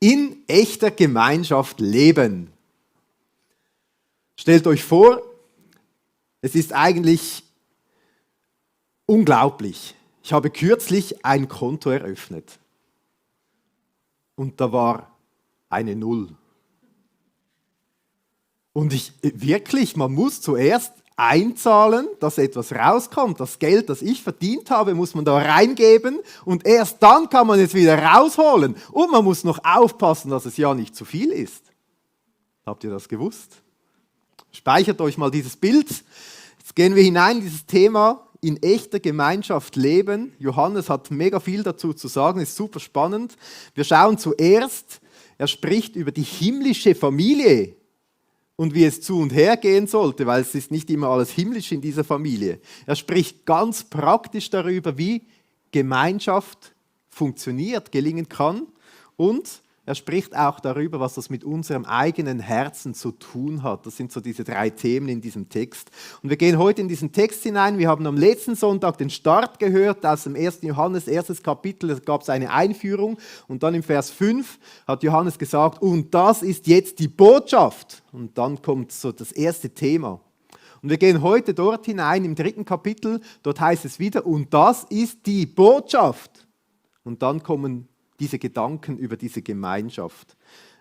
in echter Gemeinschaft leben. Stellt euch vor, es ist eigentlich unglaublich. Ich habe kürzlich ein Konto eröffnet und da war eine Null. Und man muss zuerst einzahlen, dass etwas rauskommt. Das Geld, das ich verdient habe, muss man da reingeben und erst dann kann man es wieder rausholen. Und man muss noch aufpassen, dass es ja nicht zu viel ist. Habt ihr das gewusst? Speichert euch mal dieses Bild. Jetzt gehen wir hinein in dieses Thema, in echter Gemeinschaft leben. Johannes hat mega viel dazu zu sagen, ist super spannend. Wir schauen zuerst, er spricht über die himmlische Familie. Und wie es zu und her gehen sollte, weil es ist nicht immer alles himmlisch in dieser Familie. Er spricht ganz praktisch darüber, wie Gemeinschaft funktioniert, gelingen kann. Und er spricht auch darüber, was das mit unserem eigenen Herzen zu tun hat. Das sind so diese 3 Themen in diesem Text. Und wir gehen heute in diesen Text hinein. Wir haben am letzten Sonntag den Start gehört aus dem 1. Johannes, 1. Kapitel. Da gab es eine Einführung. Und dann im Vers 5 hat Johannes gesagt, und das ist jetzt die Botschaft. Und dann kommt so das erste Thema. Und wir gehen heute dort hinein im 3. Kapitel. Dort heißt es wieder, und das ist die Botschaft. Und dann kommen diese Gedanken über diese Gemeinschaft.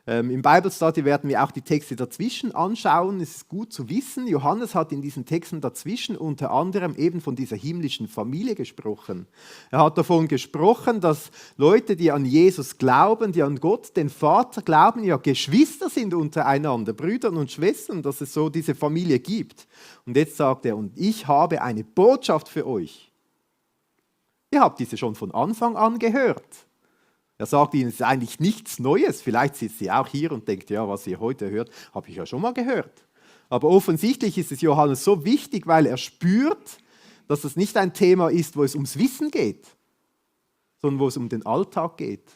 Im Bible Study werden wir auch die Texte dazwischen anschauen. Es ist gut zu wissen, Johannes hat in diesen Texten dazwischen unter anderem eben von dieser himmlischen Familie gesprochen. Er hat davon gesprochen, dass Leute, die an Jesus glauben, die an Gott, den Vater glauben, ja Geschwister sind untereinander, Brüder und Schwestern, dass es so diese Familie gibt. Und jetzt sagt er, und ich habe eine Botschaft für euch. Ihr habt diese schon von Anfang an gehört. Er sagt ihnen, es ist eigentlich nichts Neues. Vielleicht sitzt sie auch hier und denkt, ja, was ihr heute hört, habe ich ja schon mal gehört. Aber offensichtlich ist es Johannes so wichtig, weil er spürt, dass es nicht ein Thema ist, wo es ums Wissen geht, sondern wo es um den Alltag geht,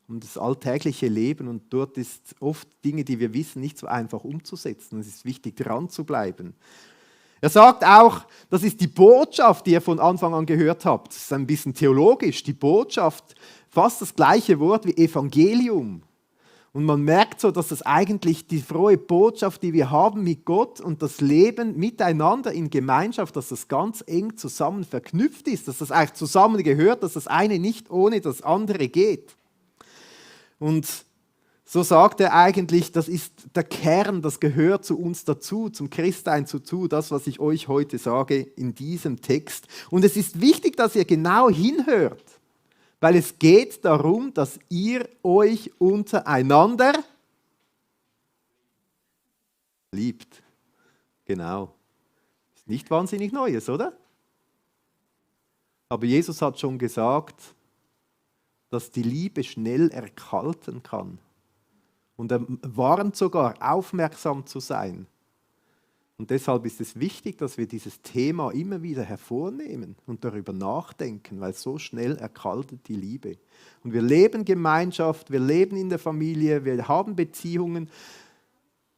um das alltägliche Leben. Und dort ist oft Dinge, die wir wissen, nicht so einfach umzusetzen. Es ist wichtig, dran zu bleiben. Er sagt auch, das ist die Botschaft, die ihr von Anfang an gehört habt. Das ist ein bisschen theologisch. Die Botschaft, fast das gleiche Wort wie Evangelium. Und man merkt so, dass das eigentlich die frohe Botschaft, die wir haben mit Gott und das Leben miteinander in Gemeinschaft, dass das ganz eng zusammen verknüpft ist, dass das eigentlich zusammengehört, dass das eine nicht ohne das andere geht. Und so sagt er eigentlich, das ist der Kern, das gehört zu uns dazu, zum Christsein dazu, das, was ich euch heute sage in diesem Text. Und es ist wichtig, dass ihr genau hinhört, weil es geht darum, dass ihr euch untereinander liebt. Genau. Ist nicht wahnsinnig Neues, oder? Aber Jesus hat schon gesagt, dass die Liebe schnell erkalten kann. Und er warnt sogar, aufmerksam zu sein. Und deshalb ist es wichtig, dass wir dieses Thema immer wieder hervornehmen und darüber nachdenken, weil so schnell erkaltet die Liebe. Und wir leben Gemeinschaft, wir leben in der Familie, wir haben Beziehungen.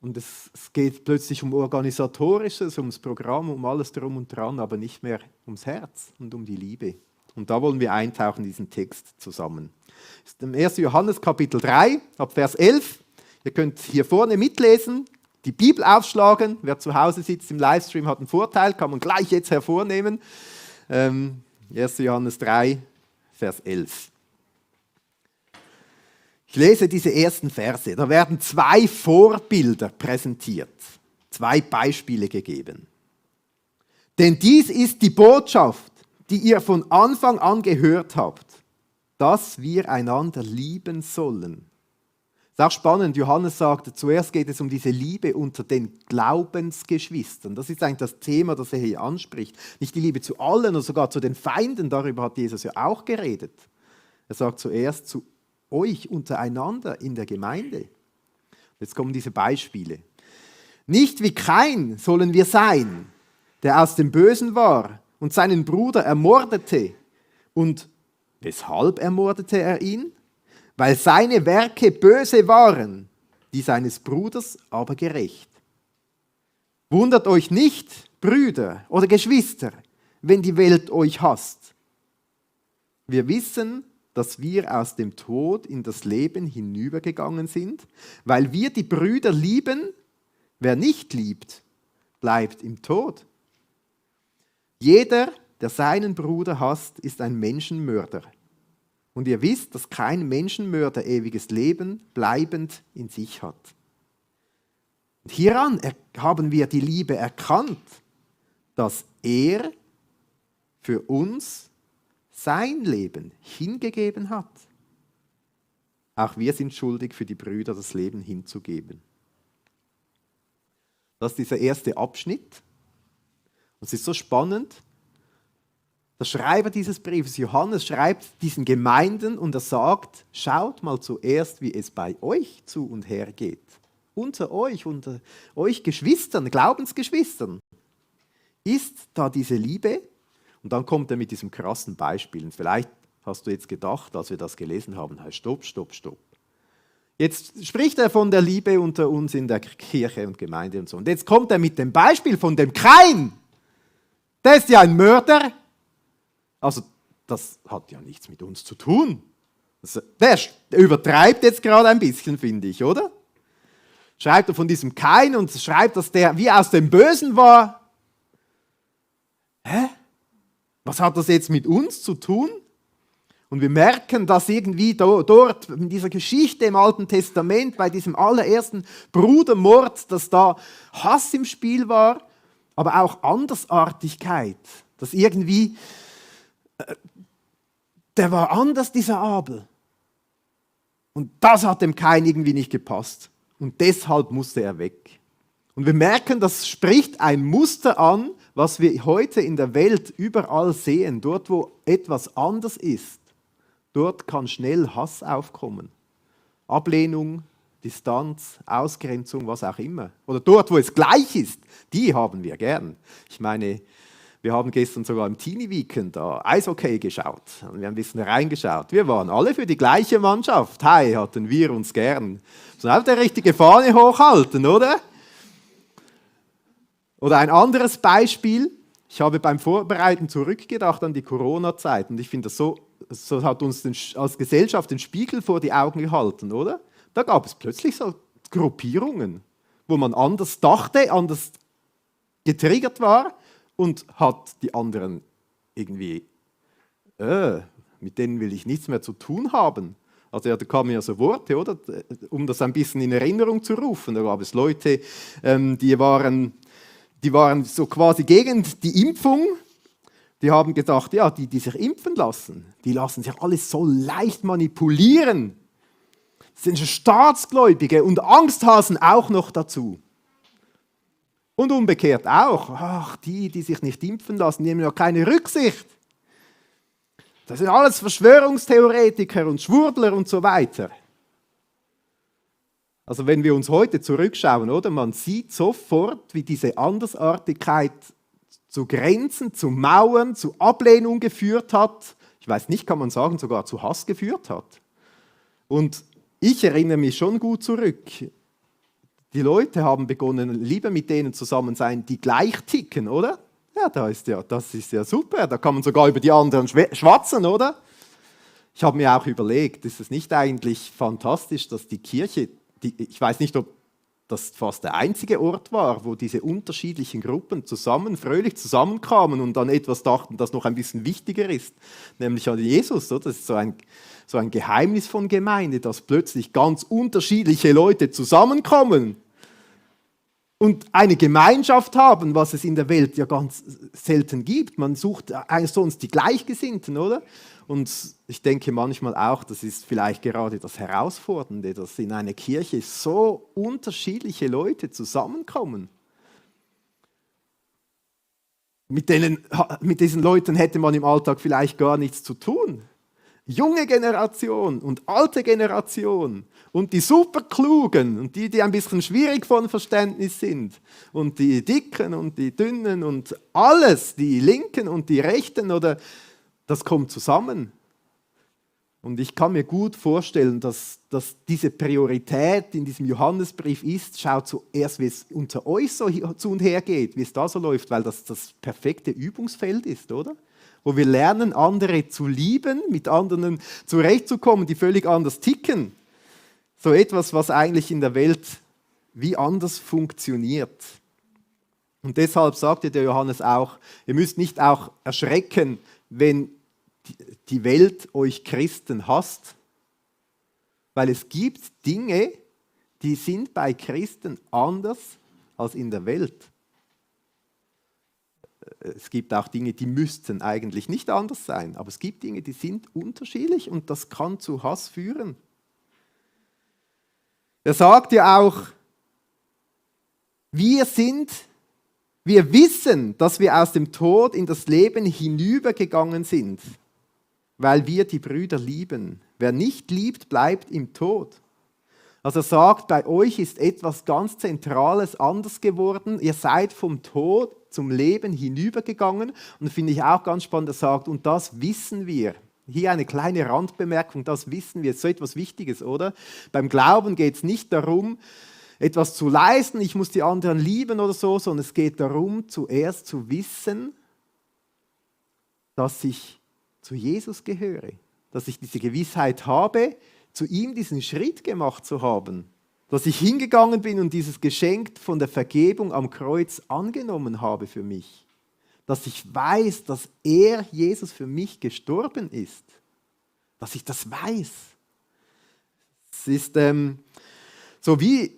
Und es geht plötzlich um Organisatorisches, ums Programm, um alles drum und dran, aber nicht mehr ums Herz und um die Liebe. Und da wollen wir eintauchen in diesen Text zusammen. Das ist im 1. Johannes Kapitel 3, ab Vers 11. Ihr könnt hier vorne mitlesen, die Bibel aufschlagen. Wer zu Hause sitzt im Livestream, hat einen Vorteil, kann man gleich jetzt hervornehmen. 1. Johannes 3, Vers 11. Ich lese diese ersten Verse. Da werden 2 Vorbilder präsentiert, 2 Beispiele gegeben. Denn dies ist die Botschaft, die ihr von Anfang an gehört habt, dass wir einander lieben sollen. Das ist auch spannend, Johannes sagt, zuerst geht es um diese Liebe unter den Glaubensgeschwistern. Das ist eigentlich das Thema, das er hier anspricht. Nicht die Liebe zu allen oder sogar zu den Feinden, darüber hat Jesus ja auch geredet. Er sagt zuerst zu euch untereinander in der Gemeinde. Jetzt kommen diese Beispiele. Nicht wie Kain sollen wir sein, der aus dem Bösen war und seinen Bruder ermordete. Und weshalb ermordete er ihn? Weil seine Werke böse waren, die seines Bruders aber gerecht. Wundert euch nicht, Brüder oder Geschwister, wenn die Welt euch hasst. Wir wissen, dass wir aus dem Tod in das Leben hinübergegangen sind, weil wir die Brüder lieben. Wer nicht liebt, bleibt im Tod. Jeder, der seinen Bruder hasst, ist ein Menschenmörder. Und ihr wisst, dass kein Menschenmörder ewiges Leben bleibend in sich hat. Und hieran haben wir die Liebe erkannt, dass er für uns sein Leben hingegeben hat. Auch wir sind schuldig, für die Brüder das Leben hinzugeben. Das ist dieser erste Abschnitt. Und es ist so spannend. Der Schreiber dieses Briefes, Johannes, schreibt diesen Gemeinden und er sagt, schaut mal zuerst, wie es bei euch zu und her geht. Unter euch Geschwistern, Glaubensgeschwistern. Ist da diese Liebe? Und dann kommt er mit diesem krassen Beispiel. Und vielleicht hast du jetzt gedacht, als wir das gelesen haben, stopp. Jetzt spricht er von der Liebe unter uns in der Kirche und Gemeinde und so. Und jetzt kommt er mit dem Beispiel von dem Kain. Der ist ja ein Mörder. Also das hat ja nichts mit uns zu tun. Der übertreibt jetzt gerade ein bisschen, finde ich, oder? Schreibt er von diesem Kain und schreibt, dass der wie aus dem Bösen war. Hä? Was hat das jetzt mit uns zu tun? Und wir merken, dass irgendwie dort in dieser Geschichte im Alten Testament, bei diesem allerersten Brudermord, dass da Hass im Spiel war, aber auch Andersartigkeit. Dass irgendwie, der war anders, dieser Abel. Und das hat dem Kain irgendwie nicht gepasst. Und deshalb musste er weg. Und wir merken, das spricht ein Muster an, was wir heute in der Welt überall sehen. Dort, wo etwas anders ist, dort kann schnell Hass aufkommen. Ablehnung, Distanz, Ausgrenzung, was auch immer. Oder dort, wo es gleich ist, die haben wir gern. Ich meine, wir haben gestern sogar im Teenie-Weekend Eishockey geschaut. Wir haben ein bisschen reingeschaut. Wir waren alle für die gleiche Mannschaft. Hi, hatten wir uns gern. So auch die richtige Fahne hochhalten, oder? Oder ein anderes Beispiel. Ich habe beim Vorbereiten zurückgedacht an die Corona-Zeit. Und ich finde, so hat uns als Gesellschaft den Spiegel vor die Augen gehalten, oder? Da gab es plötzlich so Gruppierungen, wo man anders dachte, anders getriggert war und hat die anderen irgendwie, mit denen will ich nichts mehr zu tun haben. Also ja, da kamen ja so Worte, oder? Um das ein bisschen in Erinnerung zu rufen. Da gab es Leute, die waren so quasi gegen die Impfung. Die haben gedacht, ja, die sich impfen lassen, die lassen sich alles so leicht manipulieren. Das sind schon Staatsgläubige und Angsthasen auch noch dazu. Und umgekehrt auch. Ach, die sich nicht impfen lassen, nehmen ja keine Rücksicht. Das sind alles Verschwörungstheoretiker und Schwurbler und so weiter. Also wenn wir uns heute zurückschauen, oder? Man sieht sofort, wie diese Andersartigkeit zu Grenzen, zu Mauern, zu Ablehnung geführt hat. Ich weiß nicht, kann man sagen, sogar zu Hass geführt hat. Und ich erinnere mich schon gut zurück. Die Leute haben begonnen, lieber mit denen zusammen sein, die gleich ticken, oder? Ja, das ist ja super. Da kann man sogar über die anderen schwatzen, oder? Ich habe mir auch überlegt, ist es nicht eigentlich fantastisch, dass die Kirche, ich weiß nicht, ob das fast der einzige Ort war, wo diese unterschiedlichen Gruppen fröhlich zusammenkamen und an etwas dachten, das noch ein bisschen wichtiger ist, nämlich an Jesus. Oder? Das ist so ein Geheimnis von Gemeinde, dass plötzlich ganz unterschiedliche Leute zusammenkommen und eine Gemeinschaft haben, was es in der Welt ja ganz selten gibt. Man sucht eigentlich sonst die Gleichgesinnten, oder? Und ich denke manchmal auch, das ist vielleicht gerade das Herausfordernde, dass in einer Kirche so unterschiedliche Leute zusammenkommen. Mit diesen Leuten hätte man im Alltag vielleicht gar nichts zu tun. Junge Generation und alte Generation und die Superklugen und die ein bisschen schwierig von Verständnis sind und die Dicken und die Dünnen und alles, die Linken und die Rechten, oder das kommt zusammen. Und ich kann mir gut vorstellen, dass diese Priorität in diesem Johannesbrief ist, schaut zuerst, wie es unter euch so zu und her geht, wie es da so läuft, weil das perfekte Übungsfeld ist, oder? wo wir lernen, andere zu lieben, mit anderen zurechtzukommen, die völlig anders ticken. So etwas, was eigentlich in der Welt wie anders funktioniert. Und deshalb sagte der Johannes auch, ihr müsst nicht auch erschrecken, wenn die Welt euch Christen hasst, weil es gibt Dinge, die sind bei Christen anders als in der Welt. Es gibt auch Dinge, die müssten eigentlich nicht anders sein, aber es gibt Dinge, die sind unterschiedlich und das kann zu Hass führen. Er sagt ja auch, wir wissen, dass wir aus dem Tod in das Leben hinübergegangen sind, weil wir die Brüder lieben. Wer nicht liebt, bleibt im Tod. Also er sagt, bei euch ist etwas ganz Zentrales anders geworden. Ihr seid vom Tod zum Leben hinübergegangen. Und finde ich auch ganz spannend, er sagt, und das wissen wir. Hier eine kleine Randbemerkung, das wissen wir. Das ist so etwas Wichtiges, oder? Beim Glauben geht es nicht darum, etwas zu leisten, ich muss die anderen lieben oder so, sondern es geht darum, zuerst zu wissen, dass ich zu Jesus gehöre. Dass ich diese Gewissheit habe, zu ihm diesen Schritt gemacht zu haben, dass ich hingegangen bin und dieses Geschenk von der Vergebung am Kreuz angenommen habe für mich, dass ich weiß, dass er, Jesus, für mich gestorben ist, dass ich das weiß. Es ist so wie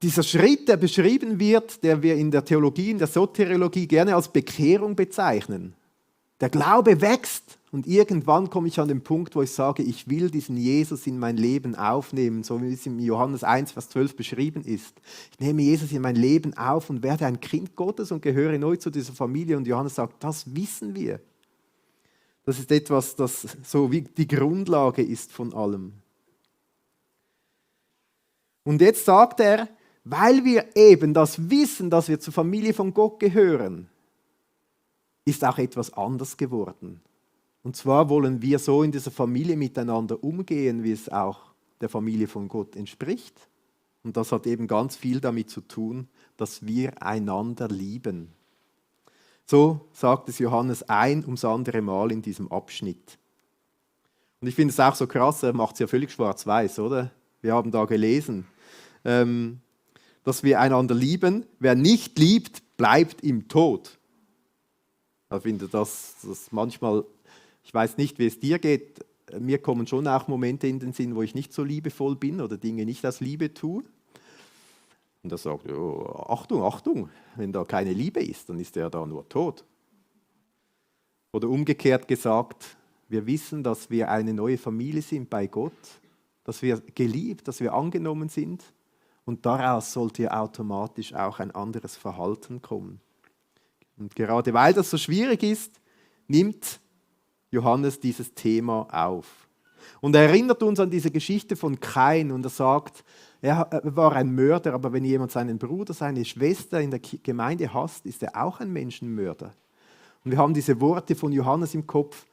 dieser Schritt, der beschrieben wird, der wir in der Theologie, in der Soteriologie gerne als Bekehrung bezeichnen. Der Glaube wächst und irgendwann komme ich an den Punkt, wo ich sage, ich will diesen Jesus in mein Leben aufnehmen, so wie es in Johannes 1, Vers 12 beschrieben ist. Ich nehme Jesus in mein Leben auf und werde ein Kind Gottes und gehöre neu zu dieser Familie. Und Johannes sagt, das wissen wir. Das ist etwas, das so wie die Grundlage ist von allem. Und jetzt sagt er, weil wir eben das wissen, dass wir zur Familie von Gott gehören, ist auch etwas anders geworden. Und zwar wollen wir so in dieser Familie miteinander umgehen, wie es auch der Familie von Gott entspricht. Und das hat eben ganz viel damit zu tun, dass wir einander lieben. So sagt es Johannes ein ums andere Mal in diesem Abschnitt. Und ich finde es auch so krass, er macht es ja völlig schwarz-weiß, oder? Wir haben da gelesen, dass wir einander lieben. Wer nicht liebt, bleibt im Tod. Ich finde das manchmal, ich weiß nicht, wie es dir geht, mir kommen schon auch Momente in den Sinn, wo ich nicht so liebevoll bin oder Dinge nicht aus Liebe tue. Und er sagt, oh, Achtung, Achtung, wenn da keine Liebe ist, dann ist er da nur tot. Oder umgekehrt gesagt, wir wissen, dass wir eine neue Familie sind bei Gott, dass wir geliebt, dass wir angenommen sind und daraus sollte ja automatisch auch ein anderes Verhalten kommen. Und gerade weil das so schwierig ist, nimmt Johannes dieses Thema auf. Und er erinnert uns an diese Geschichte von Kain und er sagt, er war ein Mörder, aber wenn jemand seinen Bruder, seine Schwester in der Gemeinde hasst, ist er auch ein Menschenmörder. Und wir haben diese Worte von Johannes im Kopf,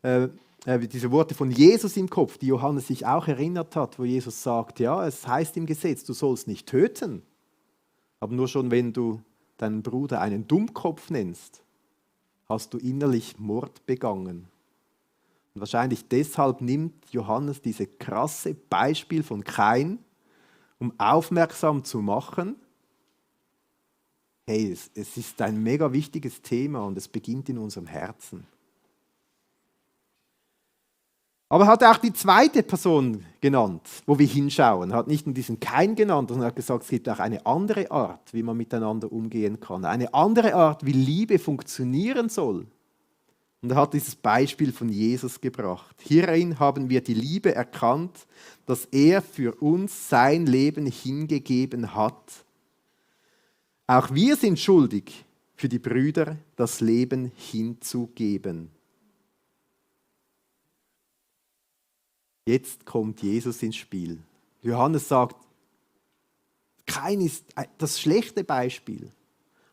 diese Worte von Jesus im Kopf, die Johannes sich auch erinnert hat, wo Jesus sagt, ja, es heißt im Gesetz, du sollst nicht töten, aber nur schon, wenn du deinen Bruder einen Dummkopf nennst, hast du innerlich Mord begangen. Und wahrscheinlich deshalb nimmt Johannes dieses krasse Beispiel von Kain, um aufmerksam zu machen, hey, es ist ein mega wichtiges Thema und es beginnt in unserem Herzen. Aber er hat auch die zweite Person genannt, wo wir hinschauen. Er hat nicht nur diesen Kain genannt, sondern er hat gesagt, es gibt auch eine andere Art, wie man miteinander umgehen kann. Eine andere Art, wie Liebe funktionieren soll. Und er hat dieses Beispiel von Jesus gebracht. Hierin haben wir die Liebe erkannt, dass er für uns sein Leben hingegeben hat. Auch wir sind schuldig, für die Brüder das Leben hinzugeben. Jetzt kommt Jesus ins Spiel. Johannes sagt, Kain ist das schlechte Beispiel.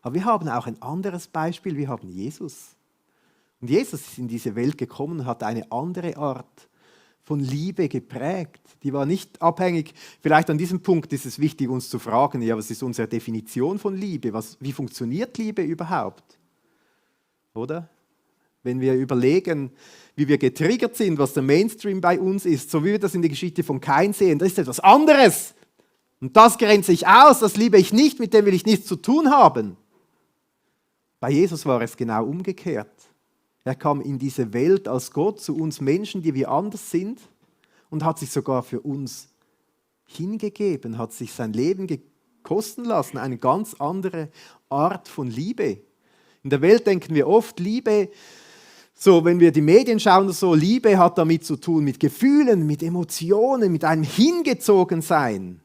Aber wir haben auch ein anderes Beispiel, wir haben Jesus. Und Jesus ist in diese Welt gekommen und hat eine andere Art von Liebe geprägt. Die war nicht abhängig, vielleicht an diesem Punkt ist es wichtig, uns zu fragen, ja, was ist unsere Definition von Liebe? Wie funktioniert Liebe überhaupt? Oder? Wenn wir überlegen, wie wir getriggert sind, was der Mainstream bei uns ist, so wie wir das in der Geschichte von Kain sehen, das ist etwas anderes. Und das grenze ich aus, das liebe ich nicht, mit dem will ich nichts zu tun haben. Bei Jesus war es genau umgekehrt. Er kam in diese Welt als Gott zu uns Menschen, die wir anders sind, und hat sich sogar für uns hingegeben, hat sich sein Leben kosten lassen, eine ganz andere Art von Liebe. In der Welt denken wir oft, Liebe, so wenn wir die Medien schauen, so Liebe hat damit zu tun, mit Gefühlen, mit Emotionen, mit einem Hingezogensein.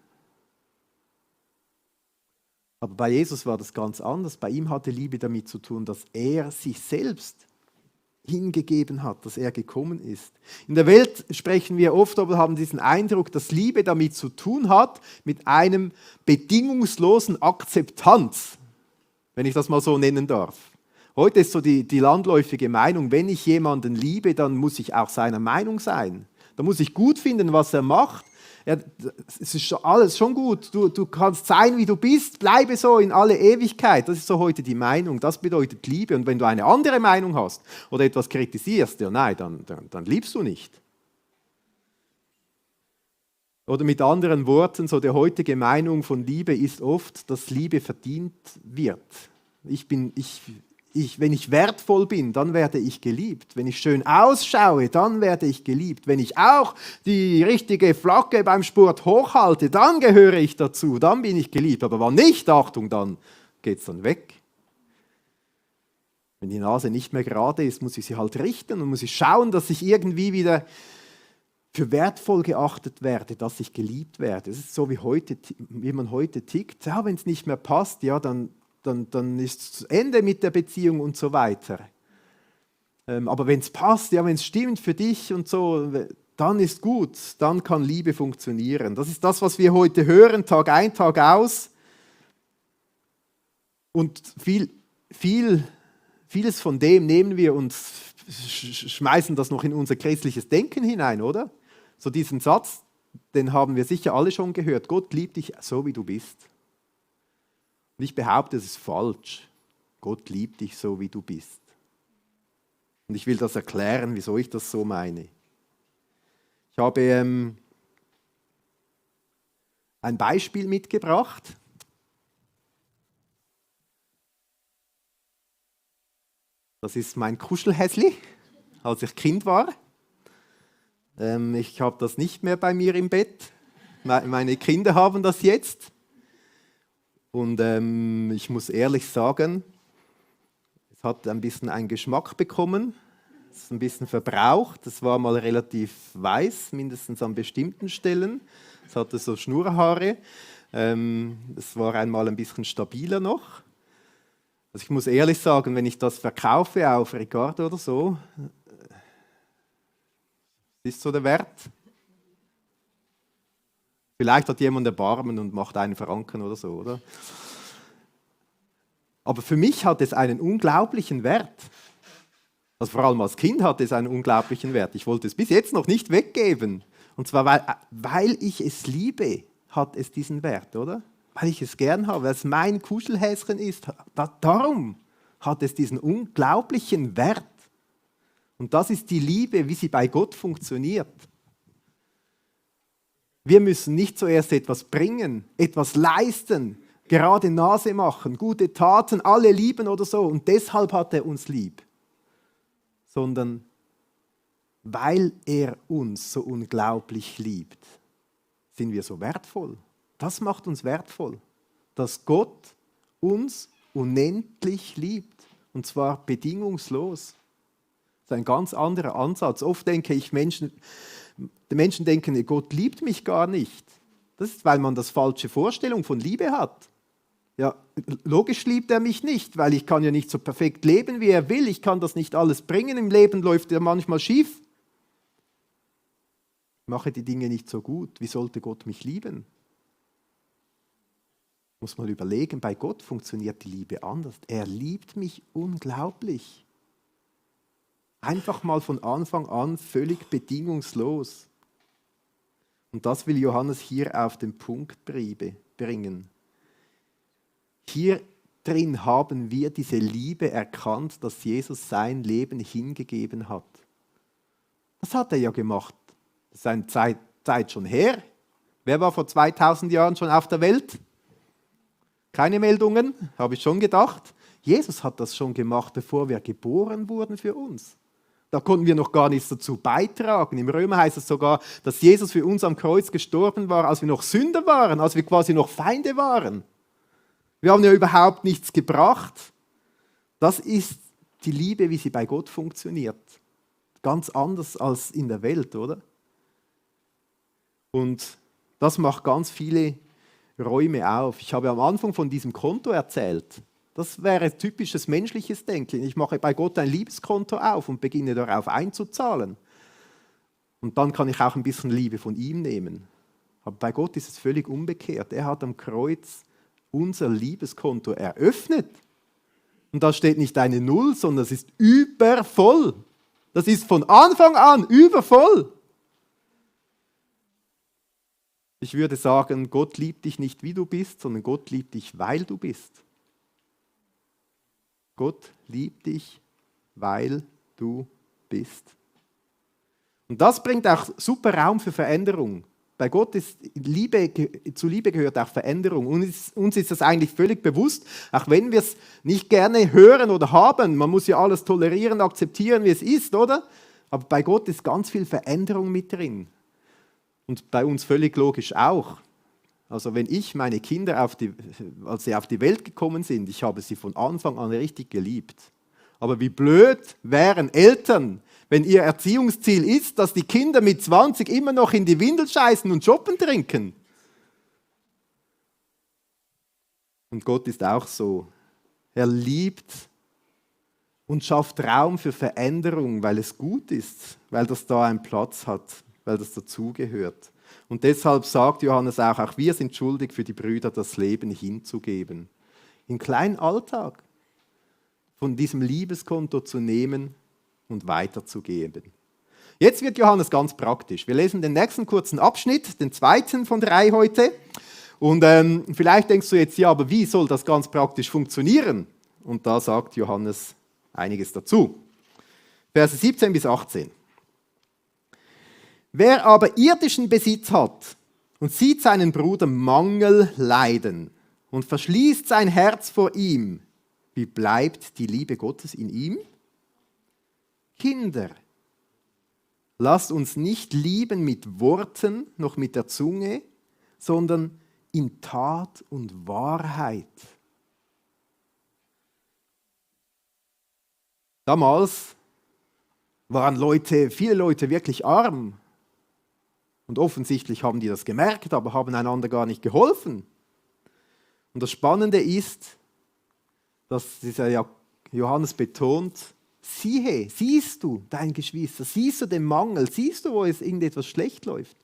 Aber bei Jesus war das ganz anders. Bei ihm hatte Liebe damit zu tun, dass er sich selbst hingegeben hat, dass er gekommen ist. In der Welt sprechen wir oft, aber haben diesen Eindruck, dass Liebe damit zu tun hat, mit einem bedingungslosen Akzeptanz, wenn ich das mal so nennen darf. Heute ist so die landläufige Meinung, wenn ich jemanden liebe, dann muss ich auch seiner Meinung sein. Da muss ich gut finden, was er macht. Ja, es ist alles schon gut. Du kannst sein, wie du bist, bleibe so in alle Ewigkeit. Das ist so heute die Meinung. Das bedeutet Liebe. Und wenn du eine andere Meinung hast oder etwas kritisierst, ja nein, dann liebst du nicht. Oder mit anderen Worten, so die heutige Meinung von Liebe ist oft, dass Liebe verdient wird. Wenn ich wertvoll bin, dann werde ich geliebt. Wenn ich schön ausschaue, dann werde ich geliebt. Wenn ich auch die richtige Flagge beim Sport hochhalte, dann gehöre ich dazu, dann bin ich geliebt. Aber wann nicht, Achtung, dann geht es dann weg. Wenn die Nase nicht mehr gerade ist, muss ich sie halt richten und muss ich schauen, dass ich irgendwie wieder für wertvoll geachtet werde, dass ich geliebt werde. Das ist so, wie man heute tickt. Ja, wenn es nicht mehr passt, ja, dann ist es Ende mit der Beziehung und so weiter. Aber wenn es passt, ja, wenn es stimmt für dich und so, dann ist gut, dann kann Liebe funktionieren. Das ist das, was wir heute hören, Tag ein, Tag aus. Und vieles von dem nehmen wir und schmeißen das noch in unser christliches Denken hinein, oder? So diesen Satz, den haben wir sicher alle schon gehört. Gott liebt dich so, wie du bist. Und ich behaupte, es ist falsch. Gott liebt dich so, wie du bist. Und ich will das erklären, wieso ich das so meine. Ich habe ein Beispiel mitgebracht. Das ist mein Kuschelhäsli, als ich Kind war. Ich habe das nicht mehr bei mir im Bett. Meine Kinder haben das jetzt. Und ich muss ehrlich sagen, es hat ein bisschen einen Geschmack bekommen. Es ist ein bisschen verbraucht. Es war mal relativ weiß, mindestens an bestimmten Stellen. Es hatte so Schnurrhaare. Es war einmal ein bisschen stabiler noch. Also ich muss ehrlich sagen, wenn ich das verkaufe auf Ricardo oder so, ist so der Wert. Vielleicht hat jemand Erbarmen und macht einen Franken oder so, oder? Aber für mich hat es einen unglaublichen Wert. Also vor allem als Kind hat es einen unglaublichen Wert. Ich wollte es bis jetzt noch nicht weggeben. Und zwar, weil ich es liebe, hat es diesen Wert, oder? Weil ich es gern habe, weil es mein Kuschelhäschen ist. Darum hat es diesen unglaublichen Wert. Und das ist die Liebe, wie sie bei Gott funktioniert. Wir müssen nicht zuerst etwas bringen, etwas leisten, gerade Nase machen, gute Taten, alle lieben oder so. Und deshalb hat er uns lieb. Sondern weil er uns so unglaublich liebt, sind wir so wertvoll. Das macht uns wertvoll, dass Gott uns unendlich liebt. Und zwar bedingungslos. Das ist ein ganz anderer Ansatz. Oft denke ich, die Menschen denken, Gott liebt mich gar nicht. Das ist, weil man das falsche Vorstellung von Liebe hat. Ja, logisch liebt er mich nicht, weil ich kann ja nicht so perfekt leben, wie er will. Ich kann das nicht alles bringen. Im Leben läuft ja manchmal schief. Ich mache die Dinge nicht so gut. Wie sollte Gott mich lieben? Muss man überlegen, bei Gott funktioniert die Liebe anders. Er liebt mich unglaublich. Einfach mal von Anfang an völlig bedingungslos. Und das will Johannes hier auf den Punkt bringen. Hier drin haben wir diese Liebe erkannt, dass Jesus sein Leben hingegeben hat. Das hat er ja gemacht. Das ist eine Zeit schon her. Wer war vor 2000 Jahren schon auf der Welt? Keine Meldungen, habe ich schon gedacht. Jesus hat das schon gemacht, bevor wir geboren wurden für uns. Da konnten wir noch gar nichts dazu beitragen. Im Römer heißt es sogar, dass Jesus für uns am Kreuz gestorben war, als wir noch Sünder waren, als wir quasi noch Feinde waren. Wir haben ja überhaupt nichts gebracht. Das ist die Liebe, wie sie bei Gott funktioniert. Ganz anders als in der Welt, oder? Und das macht ganz viele Räume auf. Ich habe am Anfang von diesem Konto erzählt. Das wäre typisches menschliches Denken. Ich mache bei Gott ein Liebeskonto auf und beginne darauf einzuzahlen. Und dann kann ich auch ein bisschen Liebe von ihm nehmen. Aber bei Gott ist es völlig umgekehrt. Er hat am Kreuz unser Liebeskonto eröffnet. Und da steht nicht eine Null, sondern es ist übervoll. Das ist von Anfang an übervoll. Ich würde sagen, Gott liebt dich nicht, wie du bist, sondern Gott liebt dich, weil du bist. Gott liebt dich, weil du bist. Und das bringt auch super Raum für Veränderung. Bei Gott ist zu Liebe gehört auch Veränderung. Uns ist das eigentlich völlig bewusst, auch wenn wir es nicht gerne hören oder haben. Man muss ja alles tolerieren, akzeptieren, wie es ist, oder? Aber bei Gott ist ganz viel Veränderung mit drin. Und bei uns völlig logisch auch. Also wenn ich meine Kinder, als sie auf die Welt gekommen sind, ich habe sie von Anfang an richtig geliebt. Aber wie blöd wären Eltern, wenn ihr Erziehungsziel ist, dass die Kinder mit 20 immer noch in die Windel scheißen und Schoppen trinken. Und Gott ist auch so. Er liebt und schafft Raum für Veränderung, weil es gut ist, weil das da einen Platz hat, weil das dazugehört. Und deshalb sagt Johannes auch wir sind schuldig, für die Brüder das Leben hinzugeben. Im kleinen Alltag von diesem Liebeskonto zu nehmen und weiterzugeben. Jetzt wird Johannes ganz praktisch. Wir lesen den nächsten kurzen Abschnitt, den zweiten von 3 heute. Und vielleicht denkst du jetzt, ja, aber wie soll das ganz praktisch funktionieren? Und da sagt Johannes einiges dazu. Verse 17 bis 18. Wer aber irdischen Besitz hat und sieht seinen Bruder Mangel leiden und verschließt sein Herz vor ihm, wie bleibt die Liebe Gottes in ihm? Kinder, lasst uns nicht lieben mit Worten noch mit der Zunge, sondern in Tat und Wahrheit. Damals waren viele Leute wirklich arm. Und offensichtlich haben die das gemerkt, aber haben einander gar nicht geholfen. Und das Spannende ist, dass dieser Johannes betont, siehst du dein Geschwister, siehst du den Mangel, siehst du, wo es irgendetwas schlecht läuft.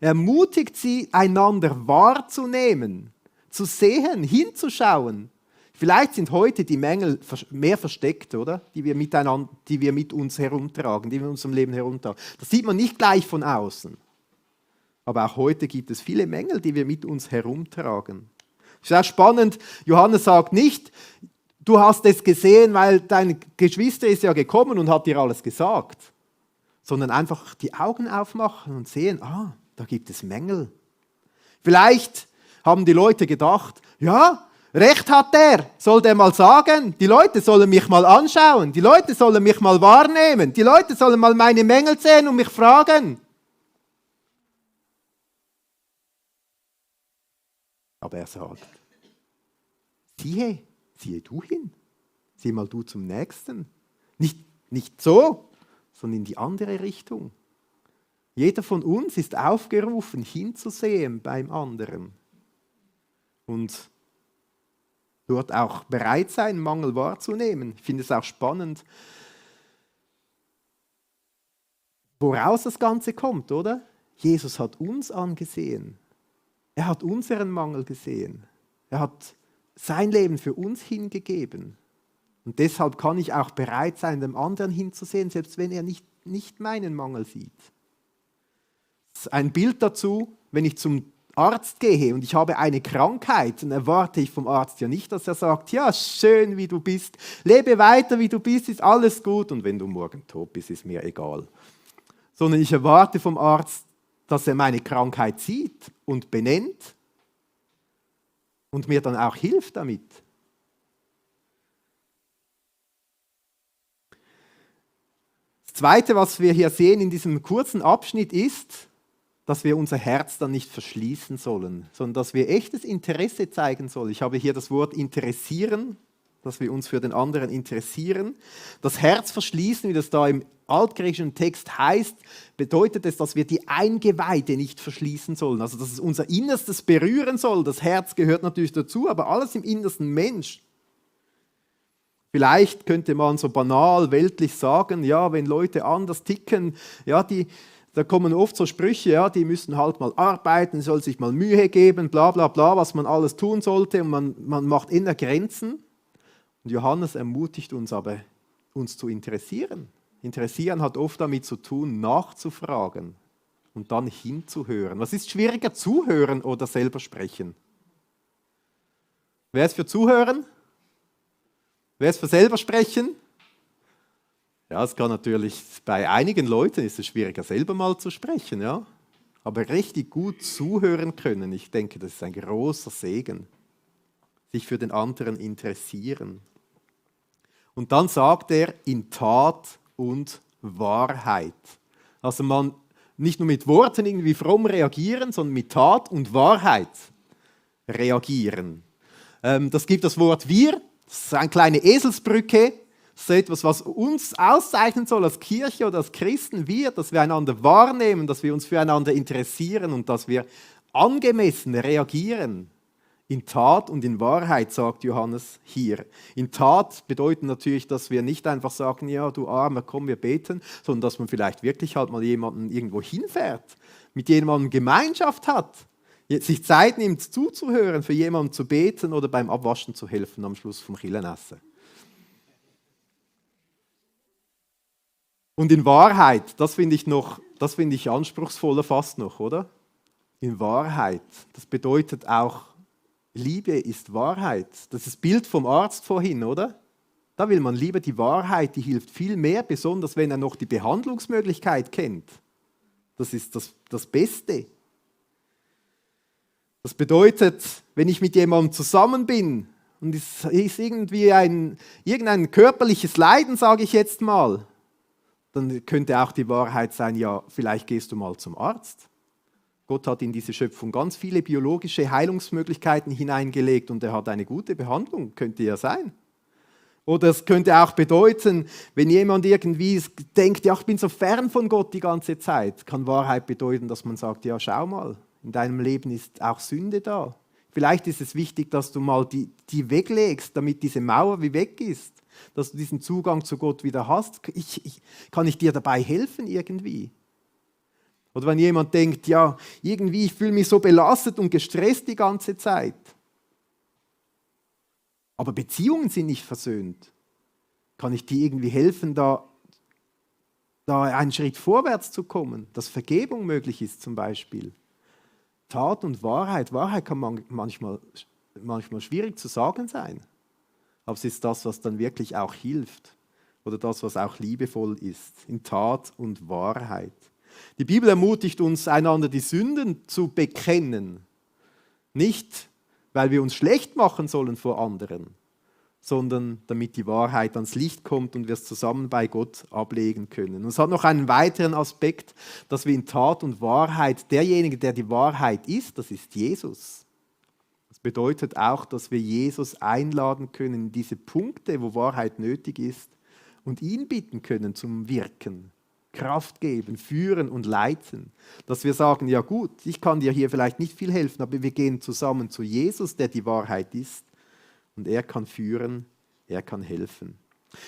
Er ermutigt sie, einander wahrzunehmen, zu sehen, hinzuschauen. Vielleicht sind heute die Mängel mehr versteckt, oder? Die wir mit uns herumtragen, die wir in unserem Leben herumtragen. Das sieht man nicht gleich von außen. Aber auch heute gibt es viele Mängel, die wir mit uns herumtragen. Es ist auch spannend, Johannes sagt nicht, du hast es gesehen, weil dein Geschwister ist ja gekommen und hat dir alles gesagt. Sondern einfach die Augen aufmachen und sehen, da gibt es Mängel. Vielleicht haben die Leute gedacht, ja, Recht hat der, soll der mal sagen. Die Leute sollen mich mal anschauen, die Leute sollen mich mal wahrnehmen, die Leute sollen mal meine Mängel sehen und mich fragen. Aber er sagt, siehe du hin, sieh mal du zum Nächsten. Nicht so, sondern in die andere Richtung. Jeder von uns ist aufgerufen, hinzusehen beim anderen. Und dort auch bereit sein, Mangel wahrzunehmen. Ich finde es auch spannend, woraus das Ganze kommt, oder? Jesus hat uns angesehen. Er hat unseren Mangel gesehen. Er hat sein Leben für uns hingegeben. Und deshalb kann ich auch bereit sein, dem anderen hinzusehen, selbst wenn er nicht meinen Mangel sieht. Das ist ein Bild dazu, wenn ich zum Arzt gehe und ich habe eine Krankheit, dann erwarte ich vom Arzt ja nicht, dass er sagt, ja, schön, wie du bist, lebe weiter, wie du bist, ist alles gut und wenn du morgen tot bist, ist mir egal. Sondern ich erwarte vom Arzt, dass er meine Krankheit sieht und benennt und mir dann auch hilft damit. Das Zweite, was wir hier sehen in diesem kurzen Abschnitt ist, dass wir unser Herz dann nicht verschließen sollen, sondern dass wir echtes Interesse zeigen sollen. Ich habe hier das Wort interessieren, dass wir uns für den anderen interessieren. Das Herz verschließen, wie das da im altgriechischen Text heißt, bedeutet es, dass wir die Eingeweide nicht verschließen sollen. Also dass es unser Innerstes berühren soll. Das Herz gehört natürlich dazu, aber alles im innersten Mensch. Vielleicht könnte man so banal, weltlich sagen, ja, wenn Leute anders ticken, ja, da kommen oft so Sprüche, ja, die müssen halt mal arbeiten, soll sich mal Mühe geben, bla bla bla, was man alles tun sollte und man macht immer Grenzen. Und Johannes ermutigt uns aber, uns zu interessieren. Interessieren hat oft damit zu tun, nachzufragen und dann hinzuhören. Was ist schwieriger, zuhören oder selber sprechen? Wer ist für Zuhören? Wer ist für selber sprechen? Ja, es kann natürlich, bei einigen Leuten ist es schwieriger, selber mal zu sprechen, ja. Aber richtig gut zuhören können, ich denke, das ist ein großer Segen. Sich für den anderen interessieren. Und dann sagt er, in Tat und Wahrheit. Also man nicht nur mit Worten irgendwie fromm reagieren, sondern mit Tat und Wahrheit reagieren. Das gibt das Wort wir. Das ist eine kleine Eselsbrücke, das ist etwas, was uns auszeichnen soll als Kirche oder als Christen, dass wir einander wahrnehmen, dass wir uns füreinander interessieren und dass wir angemessen reagieren. In Tat und in Wahrheit, sagt Johannes hier. In Tat bedeutet natürlich, dass wir nicht einfach sagen, ja, du Armer, komm, wir beten, sondern dass man vielleicht wirklich halt mal jemanden irgendwo hinfährt, mit jemandem Gemeinschaft hat, sich Zeit nimmt, zuzuhören, für jemanden zu beten oder beim Abwaschen zu helfen am Schluss vom Chillenessen. Und in Wahrheit, das finde ich anspruchsvoller fast noch, oder? In Wahrheit, das bedeutet auch, Liebe ist Wahrheit. Das ist das Bild vom Arzt vorhin, oder? Da will man lieber die Wahrheit, die hilft viel mehr, besonders wenn er noch die Behandlungsmöglichkeit kennt. Das ist das Beste. Das bedeutet, wenn ich mit jemandem zusammen bin und es ist irgendwie irgendein körperliches Leiden, sage ich jetzt mal, dann könnte auch die Wahrheit sein, ja, vielleicht gehst du mal zum Arzt. Gott hat in diese Schöpfung ganz viele biologische Heilungsmöglichkeiten hineingelegt und er hat eine gute Behandlung, könnte ja sein. Oder es könnte auch bedeuten, wenn jemand irgendwie denkt, ja, ich bin so fern von Gott die ganze Zeit, kann Wahrheit bedeuten, dass man sagt, ja, schau mal, in deinem Leben ist auch Sünde da. Vielleicht ist es wichtig, dass du mal die weglegst, damit diese Mauer wie weg ist, dass du diesen Zugang zu Gott wieder hast. Kann ich dir dabei helfen irgendwie? Oder wenn jemand denkt, ja, irgendwie ich fühle mich so belastet und gestresst die ganze Zeit. Aber Beziehungen sind nicht versöhnt. Kann ich dir irgendwie helfen, da einen Schritt vorwärts zu kommen, dass Vergebung möglich ist zum Beispiel? Tat und Wahrheit. Wahrheit kann manchmal schwierig zu sagen sein. Aber es ist das, was dann wirklich auch hilft. Oder das, was auch liebevoll ist. In Tat und Wahrheit. Die Bibel ermutigt uns, einander die Sünden zu bekennen. Nicht, weil wir uns schlecht machen sollen vor anderen, sondern damit die Wahrheit ans Licht kommt und wir es zusammen bei Gott ablegen können. Und es hat noch einen weiteren Aspekt, dass wir in Tat und Wahrheit, derjenige, der die Wahrheit ist, das ist Jesus. Das bedeutet auch, dass wir Jesus einladen können in diese Punkte, wo Wahrheit nötig ist und ihn bitten können zum Wirken, Kraft geben, führen und leiten. Dass wir sagen, ja gut, ich kann dir hier vielleicht nicht viel helfen, aber wir gehen zusammen zu Jesus, der die Wahrheit ist. Und er kann führen, er kann helfen.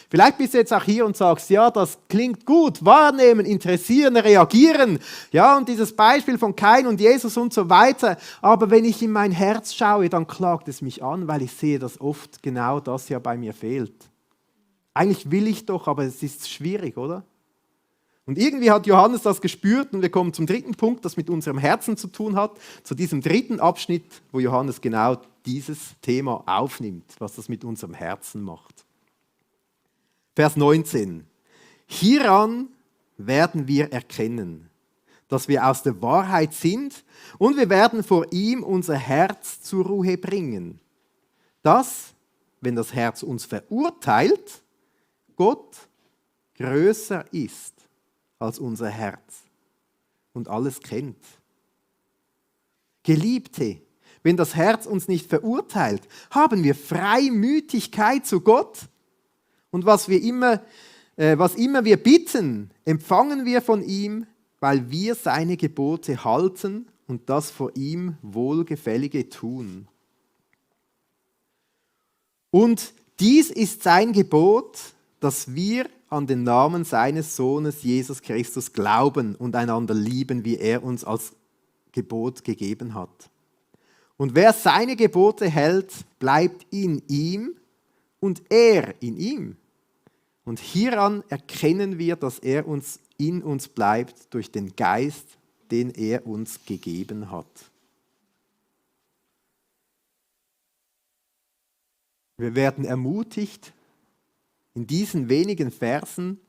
Vielleicht bist du jetzt auch hier und sagst, ja, das klingt gut, wahrnehmen, interessieren, reagieren. Ja, und dieses Beispiel von Kain und Jesus und so weiter. Aber wenn ich in mein Herz schaue, dann klagt es mich an, weil ich sehe, dass oft genau das ja bei mir fehlt. Eigentlich will ich doch, aber es ist schwierig, oder? Und irgendwie hat Johannes das gespürt und wir kommen zum dritten Punkt, das mit unserem Herzen zu tun hat, zu diesem dritten Abschnitt, wo Johannes genau dieses Thema aufnimmt, was das mit unserem Herzen macht. Vers 19. Hieran werden wir erkennen, dass wir aus der Wahrheit sind und wir werden vor ihm unser Herz zur Ruhe bringen. Dass, wenn das Herz uns verurteilt, Gott größer ist als unser Herz und alles kennt. Geliebte, wenn das Herz uns nicht verurteilt, haben wir Freimütigkeit zu Gott und was immer wir bitten, empfangen wir von ihm, weil wir seine Gebote halten und das vor ihm Wohlgefällige tun. Und dies ist sein Gebot, dass wir an den Namen seines Sohnes Jesus Christus glauben und einander lieben, wie er uns als Gebot gegeben hat. Und wer seine Gebote hält, bleibt in ihm und er in ihm. Und hieran erkennen wir, dass er in uns bleibt durch den Geist, den er uns gegeben hat. Wir werden ermutigt, in diesen wenigen Versen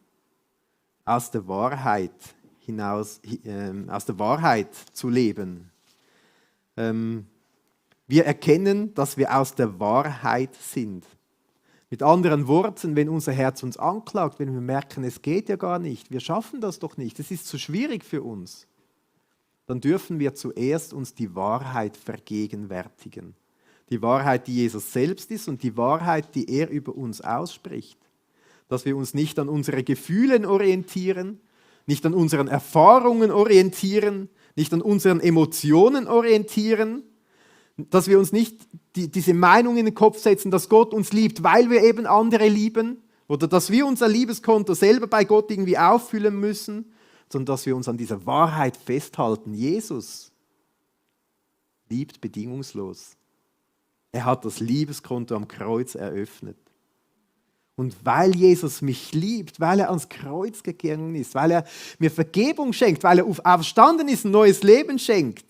aus der Wahrheit zu leben. Wir erkennen, dass wir aus der Wahrheit sind. Mit anderen Worten, wenn unser Herz uns anklagt, wenn wir merken, es geht ja gar nicht, wir schaffen das doch nicht, es ist zu schwierig für uns, dann dürfen wir zuerst uns die Wahrheit vergegenwärtigen. Die Wahrheit, die Jesus selbst ist und die Wahrheit, die er über uns ausspricht. Dass wir uns nicht an unsere Gefühlen orientieren, nicht an unseren Erfahrungen orientieren, nicht an unseren Emotionen orientieren, dass wir uns nicht diese Meinung in den Kopf setzen, dass Gott uns liebt, weil wir eben andere lieben oder dass wir unser Liebeskonto selber bei Gott irgendwie auffüllen müssen, sondern dass wir uns an dieser Wahrheit festhalten. Jesus liebt bedingungslos. Er hat das Liebeskonto am Kreuz eröffnet. Und weil Jesus mich liebt, weil er ans Kreuz gegangen ist, weil er mir Vergebung schenkt, weil er auferstanden ist, ein neues Leben schenkt,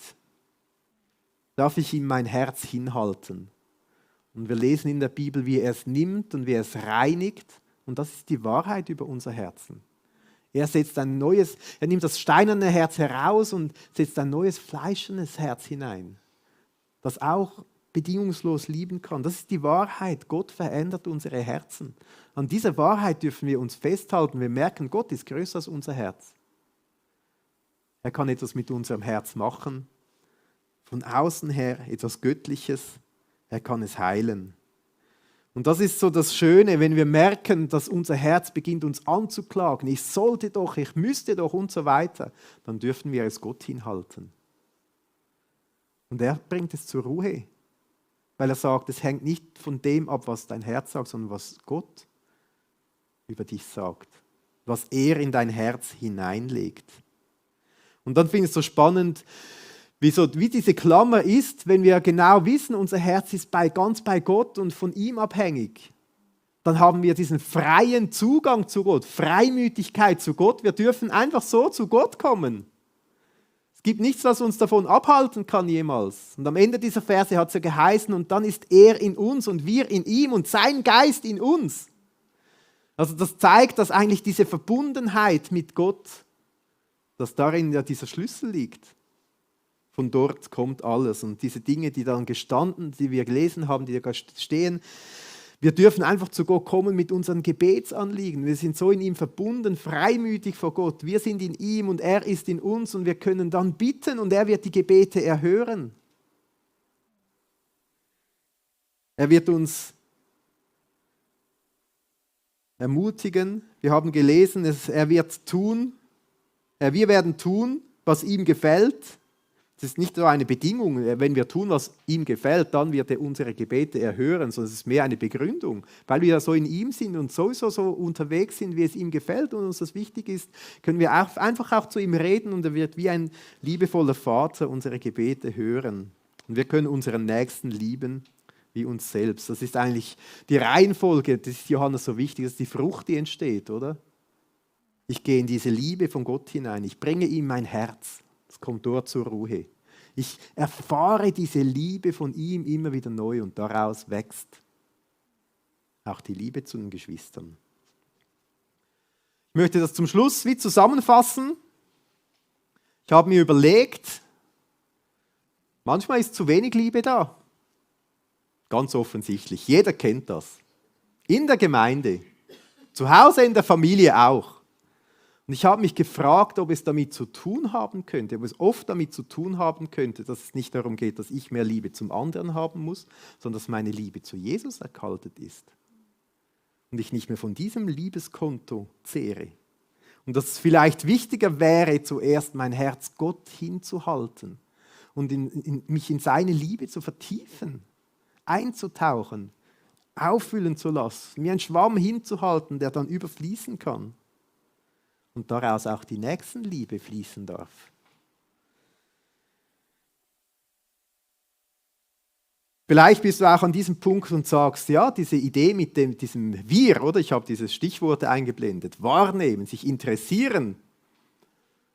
darf ich ihm mein Herz hinhalten. Und wir lesen in der Bibel, wie er es nimmt und wie er es reinigt. Und das ist die Wahrheit über unser Herzen. Er nimmt das steinerne Herz heraus und setzt ein neues fleischernes Herz hinein, das auch bedingungslos lieben kann. Das ist die Wahrheit. Gott verändert unsere Herzen. An dieser Wahrheit dürfen wir uns festhalten. Wir merken, Gott ist größer als unser Herz. Er kann etwas mit unserem Herz machen. Von außen her etwas Göttliches. Er kann es heilen. Und das ist so das Schöne, wenn wir merken, dass unser Herz beginnt uns anzuklagen. Ich sollte doch, ich müsste doch und so weiter. Dann dürfen wir es Gott hinhalten. Und er bringt es zur Ruhe. Weil er sagt, es hängt nicht von dem ab, was dein Herz sagt, sondern was Gott über dich sagt. Was er in dein Herz hineinlegt. Und dann finde ich es so spannend, wie diese Klammer ist, wenn wir genau wissen, unser Herz ist ganz bei Gott und von ihm abhängig. Dann haben wir diesen freien Zugang zu Gott, Freimütigkeit zu Gott. Wir dürfen einfach so zu Gott kommen. Es gibt nichts, was uns davon abhalten kann jemals. Und am Ende dieser Verse hat es ja geheißen, und dann ist er in uns und wir in ihm und sein Geist in uns. Also das zeigt, dass eigentlich diese Verbundenheit mit Gott, dass darin ja dieser Schlüssel liegt. Von dort kommt alles. Und diese Dinge, die dann gestanden, die wir gelesen haben, die da stehen, wir dürfen einfach zu Gott kommen mit unseren Gebetsanliegen. Wir sind so in ihm verbunden, freimütig vor Gott. Wir sind in ihm und er ist in uns und wir können dann bitten und er wird die Gebete erhören. Er wird uns ermutigen. Wir haben gelesen, wir werden tun, was ihm gefällt. Es ist nicht so eine Bedingung, wenn wir tun, was ihm gefällt, dann wird er unsere Gebete erhören, sondern es ist mehr eine Begründung. Weil wir so in ihm sind und sowieso so unterwegs sind, wie es ihm gefällt und uns das wichtig ist, können wir einfach auch zu ihm reden und er wird wie ein liebevoller Vater unsere Gebete hören. Und wir können unseren Nächsten lieben wie uns selbst. Das ist eigentlich die Reihenfolge, das ist Johannes so wichtig, das ist die Frucht, die entsteht, oder? Ich gehe in diese Liebe von Gott hinein. Ich bringe ihm mein Herz. Es kommt dort zur Ruhe. Ich erfahre diese Liebe von ihm immer wieder neu und daraus wächst auch die Liebe zu den Geschwistern. Ich möchte das zum Schluss wie zusammenfassen. Ich habe mir überlegt, manchmal ist zu wenig Liebe da. Ganz offensichtlich. Jeder kennt das. In der Gemeinde, zu Hause in der Familie auch. Und ich habe mich gefragt, ob es damit zu tun haben könnte, ob es oft damit zu tun haben könnte, dass es nicht darum geht, dass ich mehr Liebe zum anderen haben muss, sondern dass meine Liebe zu Jesus erkaltet ist. Und ich nicht mehr von diesem Liebeskonto zehre. Und dass es vielleicht wichtiger wäre, zuerst mein Herz Gott hinzuhalten und mich in seine Liebe zu vertiefen, einzutauchen, auffüllen zu lassen, mir einen Schwamm hinzuhalten, der dann überfließen kann. Und daraus auch die Nächstenliebe fließen darf. Vielleicht bist du auch an diesem Punkt und sagst, ja, diese Idee mit diesem Wir, oder? Ich habe dieses Stichwort eingeblendet. Wahrnehmen, sich interessieren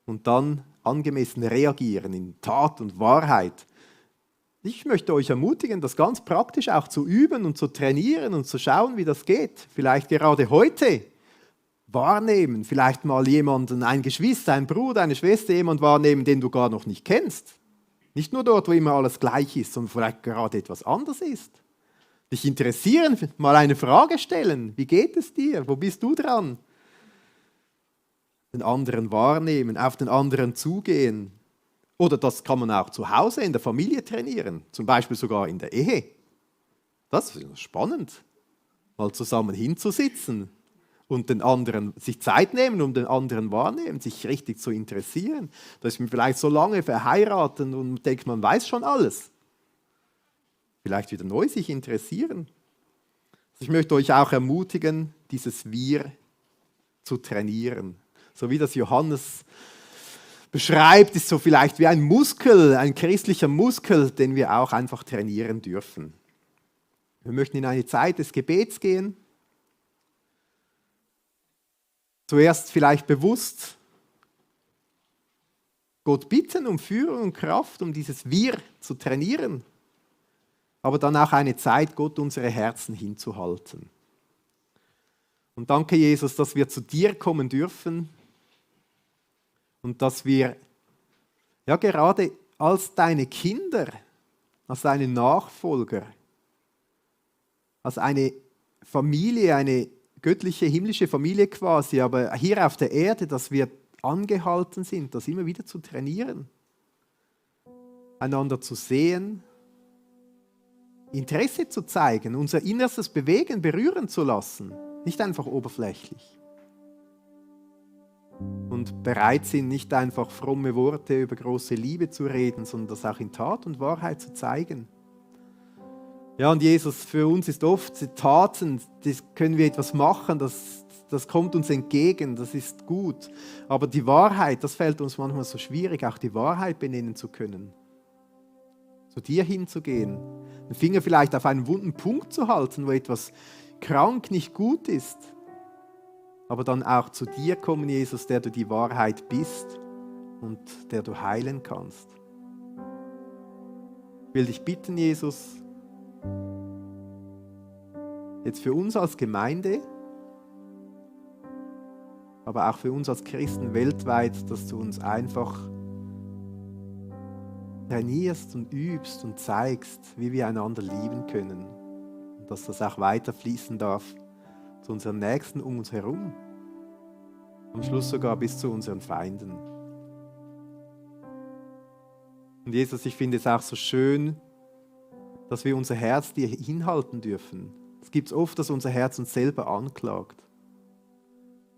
und dann angemessen reagieren in Tat und Wahrheit. Ich möchte euch ermutigen, das ganz praktisch auch zu üben und zu trainieren und zu schauen, wie das geht. Vielleicht gerade heute. Wahrnehmen, vielleicht mal jemanden, ein Geschwister, ein Bruder, eine Schwester, jemanden wahrnehmen, den du gar noch nicht kennst. Nicht nur dort, wo immer alles gleich ist, sondern vielleicht gerade etwas anderes ist. Dich interessieren, mal eine Frage stellen. Wie geht es dir? Wo bist du dran? Den anderen wahrnehmen, auf den anderen zugehen. Oder das kann man auch zu Hause in der Familie trainieren, zum Beispiel sogar in der Ehe. Das ist spannend, mal zusammen hinzusitzen. Und den anderen, sich Zeit nehmen, um den anderen wahrnehmen, sich richtig zu interessieren. Da ist man vielleicht so lange verheiratet und denkt, man weiß schon alles. Vielleicht wieder neu sich interessieren. Ich möchte euch auch ermutigen, dieses Wir zu trainieren. So wie das Johannes beschreibt, ist so vielleicht wie ein Muskel, ein christlicher Muskel, den wir auch einfach trainieren dürfen. Wir möchten in eine Zeit des Gebets gehen. Zuerst vielleicht bewusst Gott bitten um Führung und Kraft, um dieses Wir zu trainieren, aber dann auch eine Zeit, Gott unsere Herzen hinzuhalten. Und danke, Jesus, dass wir zu dir kommen dürfen und dass wir ja gerade als deine Kinder, als deine Nachfolger, als eine Familie, eine göttliche, himmlische Familie quasi, aber hier auf der Erde, dass wir angehalten sind, das immer wieder zu trainieren, einander zu sehen, Interesse zu zeigen, unser Innerstes bewegen, berühren zu lassen, nicht einfach oberflächlich. Und bereit sind, nicht einfach fromme Worte über große Liebe zu reden, sondern das auch in Tat und Wahrheit zu zeigen. Ja, und Jesus, für uns ist oft die Taten, das können wir etwas machen, das kommt uns entgegen, das ist gut. Aber die Wahrheit, das fällt uns manchmal so schwierig, auch die Wahrheit benennen zu können. Zu dir hinzugehen, den Finger vielleicht auf einen wunden Punkt zu halten, wo etwas krank, nicht gut ist. Aber dann auch zu dir kommen, Jesus, der du die Wahrheit bist und der du heilen kannst. Ich will dich bitten, Jesus, jetzt für uns als Gemeinde, aber auch für uns als Christen weltweit, dass du uns einfach trainierst und übst und zeigst, wie wir einander lieben können. Und dass das auch weiter fließen darf zu unseren Nächsten um uns herum. Am Schluss sogar bis zu unseren Feinden. Und Jesus, ich finde es auch so schön, dass wir unser Herz dir hinhalten dürfen. Es gibt oft, dass unser Herz uns selber anklagt.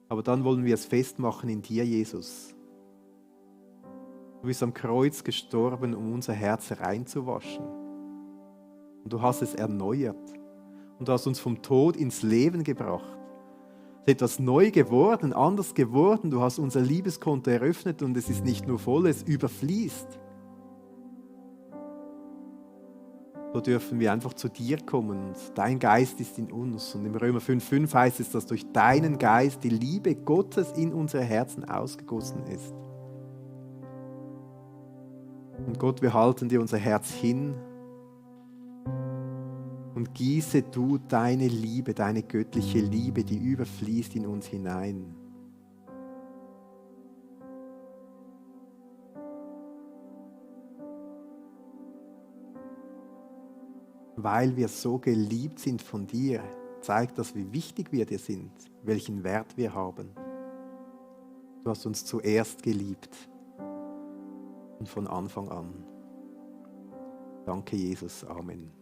Aber dann wollen wir es festmachen in dir, Jesus. Du bist am Kreuz gestorben, um unser Herz reinzuwaschen. Und du hast es erneuert. Und du hast uns vom Tod ins Leben gebracht. Es ist etwas neu geworden, anders geworden. Du hast unser Liebeskonto eröffnet und es ist nicht nur voll, es überfließt. so dürfen wir einfach zu dir kommen und dein Geist ist in uns. Und im Römer 5,5 heißt es, dass durch deinen Geist die Liebe Gottes in unsere Herzen ausgegossen ist. Und Gott, wir halten dir unser Herz hin und gieße du deine Liebe, deine göttliche Liebe, die überfließt in uns hinein. Weil wir so geliebt sind von dir, zeigt das, wie wichtig wir dir sind, welchen Wert wir haben. Du hast uns zuerst geliebt und von Anfang an. Danke, Jesus. Amen.